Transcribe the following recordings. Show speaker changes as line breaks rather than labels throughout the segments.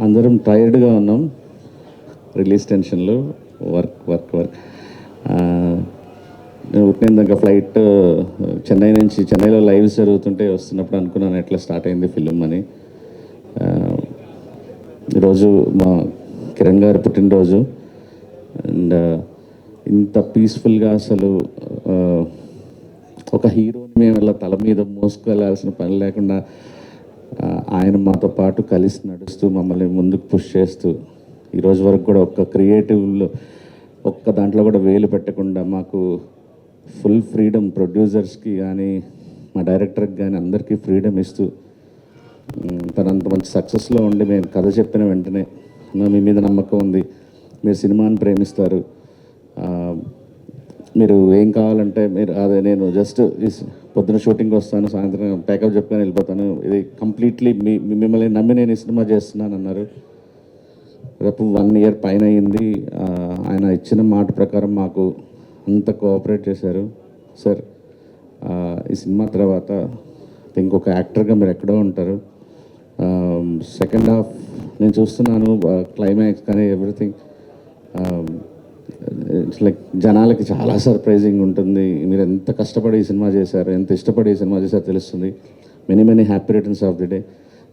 అందరం టైర్డ్గా ఉన్నాం. రిలీజ్ టెన్షన్లో వర్క్ వర్క్ వర్క్. నేను ఉట్టినందాక ఫ్లైట్ చెన్నైలో లైవ్స్ జరుగుతుంటే వస్తున్నప్పుడు అనుకున్నాను ఎట్లా స్టార్ట్ అయింది ఫిలిం అని. ఈరోజు మా కిరణ్ గారి పుట్టినరోజు. అండ్ ఇంత పీస్ఫుల్గా అసలు ఒక హీరోని మేము ఇలా తల మీద మోసుకెళ్ళాల్సిన పని లేకుండా ఆయన మాతో పాటు కలిసి నడుస్తూ మమ్మల్ని ముందుకు పుష్ చేస్తూ ఈరోజు వరకు కూడా ఒక్క క్రియేటివ్లో ఒక్క దాంట్లో కూడా వేలు పెట్టకుండా మాకు ఫుల్ ఫ్రీడమ్, ప్రొడ్యూసర్స్కి కానీ మా డైరెక్టర్కి కానీ అందరికీ ఫ్రీడమ్ ఇస్తూ తనంత మంచి సక్సెస్లో ఉండి మేము కథ చెప్పిన వెంటనే మీ మీద నమ్మకం ఉంది, మీరు సినిమాని ప్రేమిస్తారు, మీరు ఏం కావాలంటే మీరు అదే నేను జస్ట్ పొద్దున షూటింగ్కి వస్తాను, సాయంత్రం ప్యాకప్ చెప్పుకొని వెళ్ళిపోతాను, ఇది కంప్లీట్లీ మిమ్మల్ని నమ్మి నేను ఈ సినిమా చేస్తున్నాను అన్నారు. రేపు 1 year పైన అయింది. ఆయన ఇచ్చిన మాట ప్రకారం మాకు అంత కోఆపరేట్ చేశారు. సార్ ఈ సినిమా తర్వాత ఇంకొక యాక్టర్గా మీరు ఎక్కడో ఉంటారు. సెకండ్ హాఫ్ నేను చూస్తున్నాను, క్లైమాక్స్ కానీ ఎవ్రీథింగ్ ఇట్స్ లైక్ జనాలకి చాలా సర్ప్రైజింగ్ ఉంటుంది. మీరు ఎంత కష్టపడి ఈ సినిమా చేశారు, ఎంత ఇష్టపడి ఈ సినిమా చేశారో తెలుస్తుంది. Many happy returns of the day.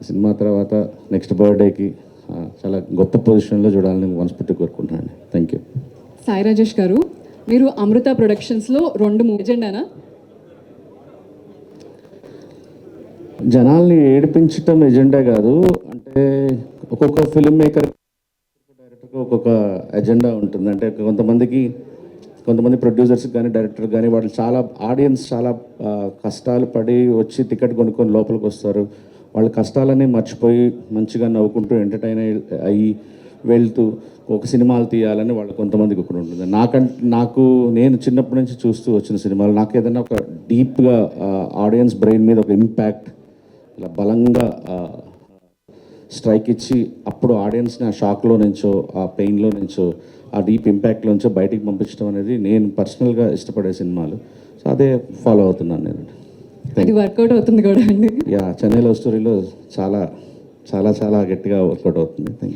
ఈ సినిమా తర్వాత నెక్స్ట్ బర్త్డేకి చాలా గొప్ప పొజిషన్లో చూడాలని మనస్ఫూర్తి కోరుకుంటున్నాను. Thank you.
సాయి రాజేష్ గారు, మీరు అమృత ప్రొడక్షన్స్లో 2 ఎజెండానా?
జనాల్ని ఏడిపించటం ఎజెండా కాదు. అంటే ఒక్కొక్క ఫిల్మ్ మేకర్ డైరెక్టర్కి ఒక్కొక్క ఎజెండా ఉంటుంది. అంటే కొంతమంది ప్రొడ్యూసర్స్కి కానీ డైరెక్టర్ కానీ వాళ్ళు చాలా ఆడియన్స్ చాలా కష్టాలు పడి వచ్చి టికెట్ కొనుక్కొని లోపలికి వస్తారు. వాళ్ళ కష్టాలన్నీ మర్చిపోయి మంచిగా నవ్వుకుంటూ ఎంటర్టైన్ అయ్యి వెళ్తూ ఒక సినిమాలు తీయాలని వాళ్ళు కొంతమందికి ఒకటి ఉంటుంది. నేను చిన్నప్పటి నుంచి చూస్తూ వచ్చిన సినిమాలు నాకు ఏదైనా ఒక డీప్గా ఆడియన్స్ బ్రెయిన్ మీద ఒక ఇంపాక్ట్ ఇలా బలంగా స్ట్రైక్ ఇచ్చి అప్పుడు ఆడియన్స్ని ఆ షాక్లో నుంచో, ఆ పెయిన్లో నుంచో, ఆ డీప్ ఇంపాక్ట్లో నుంచో బయటికి పంపించడం అనేది నేను పర్సనల్గా ఇష్టపడే సినిమాలు. సో అదే ఫాలో అవుతున్నాను నేను.
ఇది వర్కౌట్ అవుతుంది కూడా అండి.
చెన్నై లవ్ స్టోరీలో చాలా చాలా చాలా గట్టిగా వర్కౌట్ అవుతుంది. Thank you.